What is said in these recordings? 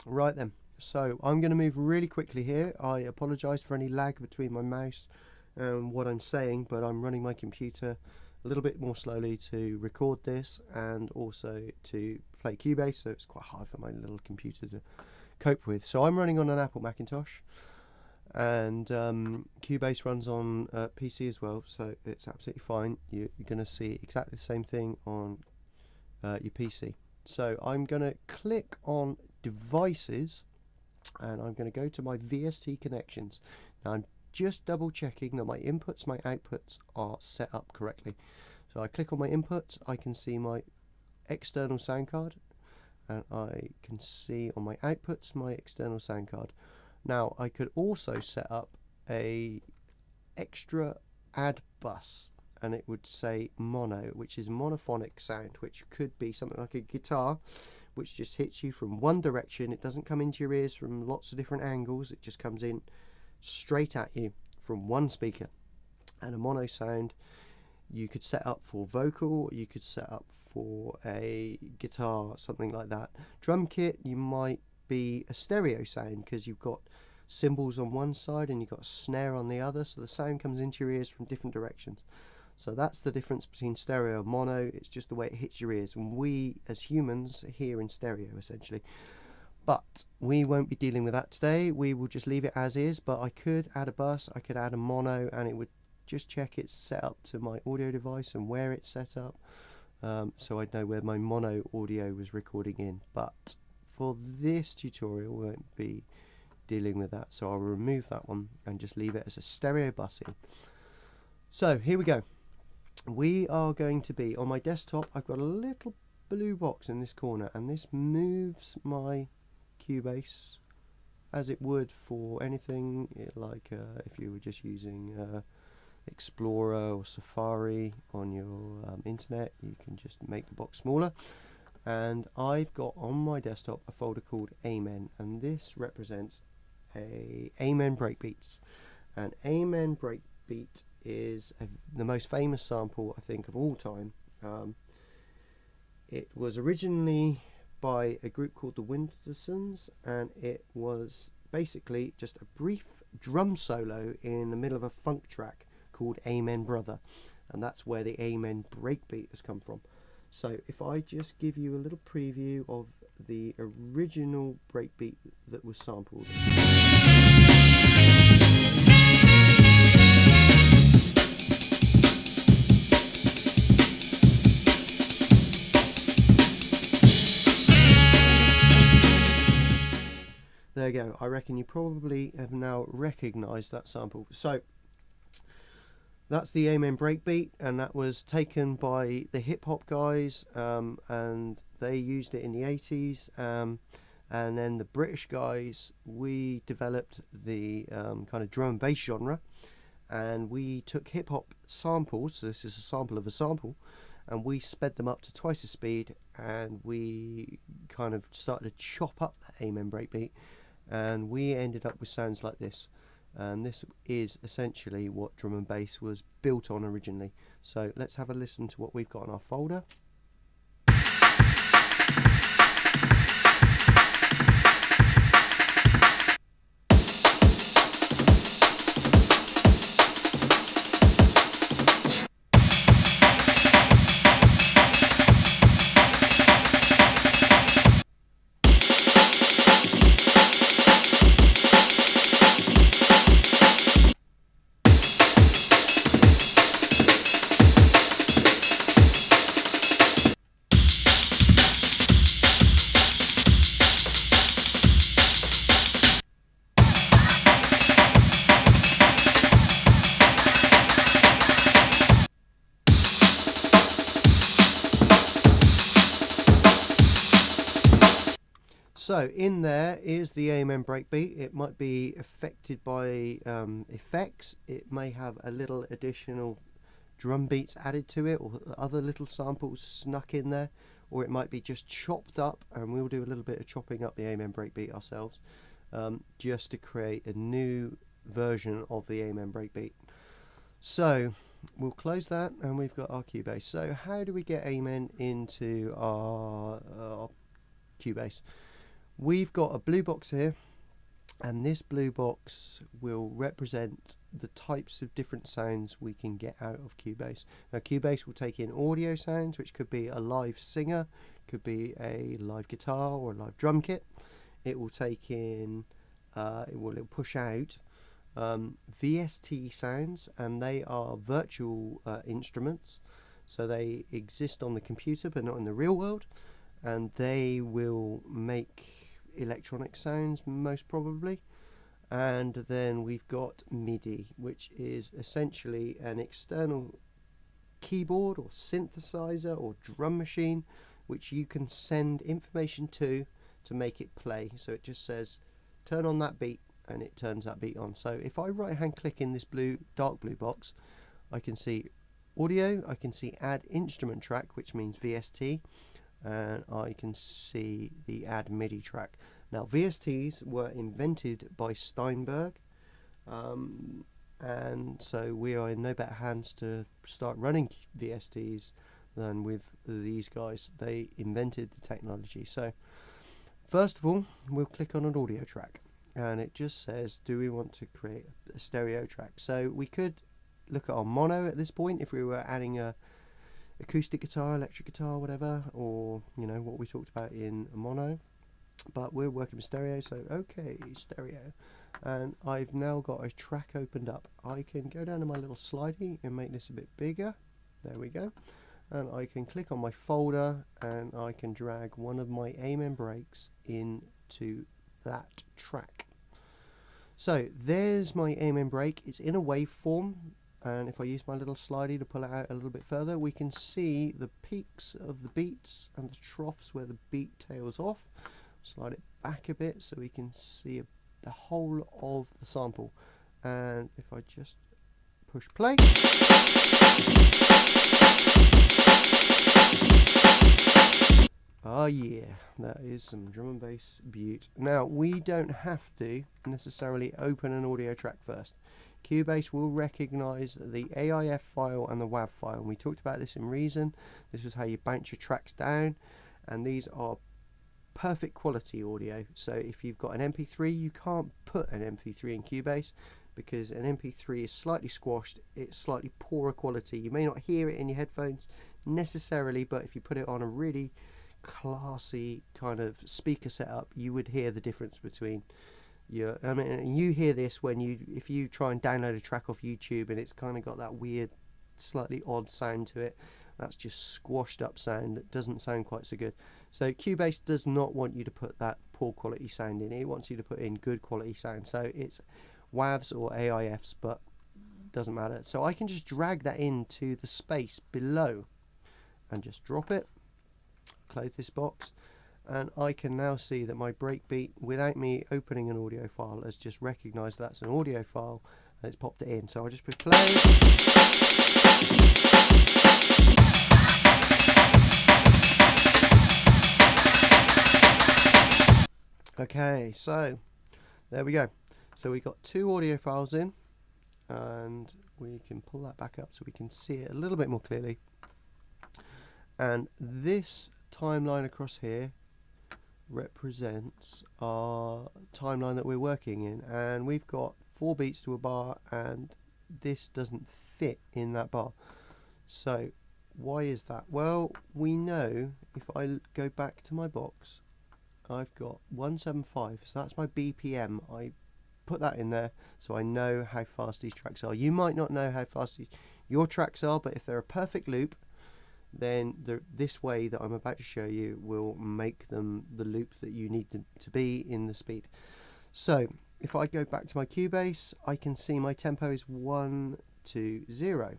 Right then, so I'm going to move really quickly here. I apologise for any lag between my mouse and what I'm saying, but I'm running my computer a little bit more slowly to record this and also to play Cubase, so it's quite hard for my little computer to cope with. So I'm running on an Apple Macintosh, and Cubase runs on PC as well, so it's absolutely fine. You're going to see exactly the same thing on your PC. So I'm going to click on devices, and I'm going to go to my VST connections. Now I'm just double checking that my inputs, my outputs are set up correctly. So I click on my inputs, I can see my external sound card, and I can see on my outputs my external sound card. Now I could also set up a extra add bus, and it would say mono, which is monophonic sound, which could be something like a guitar, which just hits you from one direction. It doesn't come into your ears from lots of different angles. It just comes in straight at you from one speaker. And a mono sound you could set up for vocal, you could set up for a guitar, something like that. Drum kit, you might be a stereo sound because you've got cymbals on one side and you've got a snare on the other, so the sound comes into your ears from different directions. So that's the difference between stereo and mono. It's just the way it hits your ears, and we as humans hear in stereo essentially. But we won't be dealing with that today. We will just leave it as is, but I could add a bus, I could add a mono, and it would just check it's set up to my audio device and where it's set up, so I'd know where my mono audio was recording in. But for this tutorial we won't be dealing with that, so I'll remove that one and just leave it as a stereo busing. So here we go. We are going to be on my desktop. I've got a little blue box in this corner, and this moves my Cubase as it would for anything like if you were just using Explorer or Safari on your internet. You can just make the box smaller, and I've got on my desktop a folder called Amen, and this represents a Amen breakbeats. And Amen breakbeat is the most famous sample, I think, of all time. It was originally by a group called the Wintersons, and it was basically just a brief drum solo in the middle of a funk track called Amen Brother, and that's where the Amen breakbeat has come from. So if I just give you a little preview of the original breakbeat that was sampled. There you go. I reckon you probably have now recognised that sample. So that's the Amen breakbeat, and that was taken by the hip hop guys, and they used it in the 80s. And then the British guys, we developed the kind of drum and bass genre, and we took hip hop samples. So this is a sample of a sample, and we sped them up to twice the speed, and we kind of started to chop up that Amen breakbeat, and we ended up with sounds like this. And this is essentially what drum and bass was built on originally. So let's have a listen to what we've got in our folder. So in there is the Amen breakbeat. It might be affected by effects. It may have a little additional drum beats added to it, or other little samples snuck in there, or it might be just chopped up, and we'll do a little bit of chopping up the Amen breakbeat ourselves, just to create a new version of the Amen breakbeat. So we'll close that, and we've got our Cubase. So how do we get Amen into our Cubase? We've got a blue box here, and this blue box will represent the types of different sounds we can get out of Cubase. Now Cubase will take in audio sounds, which could be a live singer, could be a live guitar or a live drum kit. It will take in, it will push out VST sounds, and they are virtual instruments, so they exist on the computer but not in the real world, and they will make electronic sounds most probably. And then we've got MIDI, which is essentially an external keyboard or synthesizer or drum machine which you can send information to make it play. So it just says turn on that beat and it turns that beat on. So if I right hand click in this dark blue box, I can see audio, I can see add instrument track, which means VST, and I can see the add MIDI track. Now VSTs were invented by Steinberg, and so we are in no better hands to start running VSTs than with these guys. They invented the technology. So first of all, we'll click on an audio track, and it just says, do we want to create a stereo track? So we could look at our mono at this point if we were adding a acoustic guitar, electric guitar, whatever, or what we talked about in mono. But we're working with stereo, so okay, stereo. And I've now got a track opened up. I can go down to my little slidey and make this a bit bigger. There we go. And I can click on my folder and I can drag one of my Amen breaks into that track. So there's my Amen break. It's in a waveform, and if I use my little slidey to pull it out a little bit further, we can see the peaks of the beats and the troughs where the beat tails off. Slide it back a bit so we can see the whole of the sample. And if I just push play, oh yeah, that is some drum and bass beaut. Now we don't have to necessarily open an audio track first. Cubase will recognize the AIF file and the WAV file, and we talked about this in Reason. This is how you bounce your tracks down, and these are perfect quality audio. So if you've got an MP3, you can't put an MP3 in Cubase because an MP3 is slightly squashed, it's slightly poorer quality. You may not hear it in your headphones necessarily, but if you put it on a really classy kind of speaker setup, you would hear the difference between you hear this if you try and download a track off YouTube and it's kind of got that weird, slightly odd sound to it. That's just squashed up sound that doesn't sound quite so good. So Cubase does not want you to put that poor quality sound in. It wants you to put in good quality sound. So it's WAVs or AIFs, but doesn't matter. So I can just drag that into the space below and just drop it, close this box, and I can now see that my breakbeat, without me opening an audio file, has just recognized that's an audio file and it's popped it in. So I just push play. Okay, so there we go. So we got two audio files in, and we can pull that back up so we can see it a little bit more clearly. And this timeline across here represents our timeline that we're working in, and we've got 4 beats to a bar, and this doesn't fit in that bar. So why is that? Well, we know if I go back to my box, I've got 175, so that's my BPM. I put that in there so I know how fast these tracks are. You might not know how fast your tracks are, but if they're a perfect loop, then this way that I'm about to show you will make them the loop that you need them to be in the speed. So if I go back to my Cubase, I can see my tempo is 120,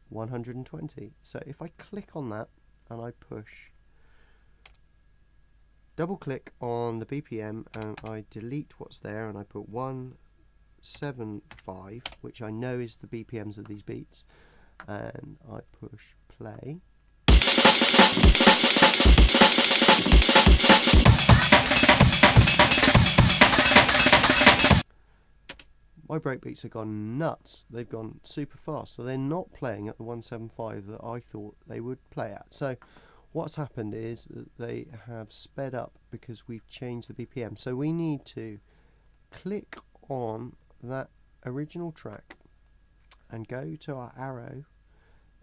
120. So if I click on that and I push, double click on the BPM and I delete what's there and I put 175, which I know is the BPMs of these beats, and I push play. My breakbeats have gone nuts. They've gone super fast, so they're not playing at the 175 that I thought they would play at. So what's happened is that they have sped up because we've changed the BPM. So we need to click on that original track and go to our arrow,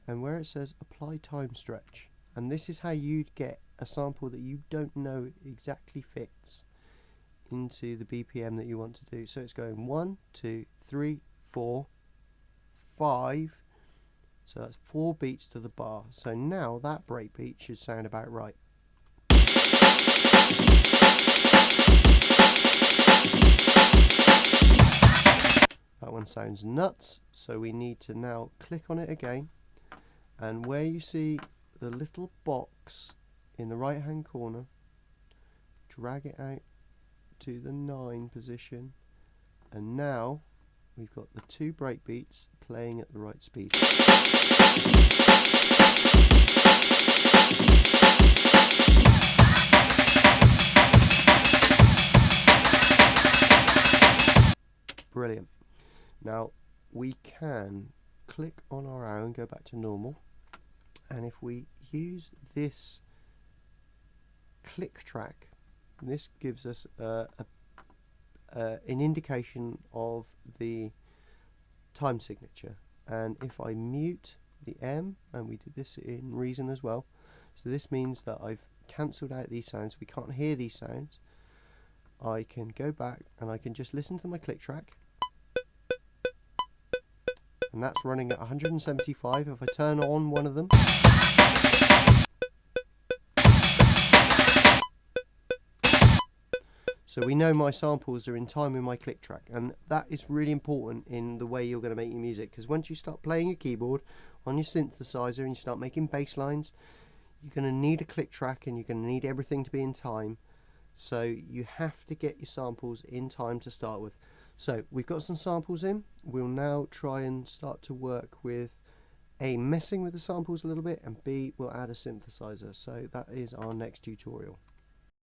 and where it says apply time stretch, and this is how you'd get a sample that you don't know exactly fits into the BPM that you want to do. So it's going 1, 2, 3, 4, 5. So that's 4 beats to the bar. So now that breakbeat should sound about right. That one sounds nuts, so we need to now click on it again, and where you see the little box in the right hand corner, drag it out to the 9 position, and now we've got the 2 breakbeats playing at the right speed. Brilliant. Now we can click on our arrow and go back to normal, and if we use this click track, this gives us an indication of the time signature. And if I mute the M, and we did this in Reason as well, so this means that I've cancelled out these sounds, we can't hear these sounds, I can go back and I can just listen to my click track, and that's running at 175. If I turn on one of them, so we know my samples are in time with my click track, and that is really important in the way you're going to make your music, because once you start playing your keyboard on your synthesizer and you start making bass lines, you're going to need a click track and you're going to need everything to be in time. So you have to get your samples in time to start with. So we've got some samples in. We'll now try and start to work with A, messing with the samples a little bit, and B, we'll add a synthesizer. So that is our next tutorial.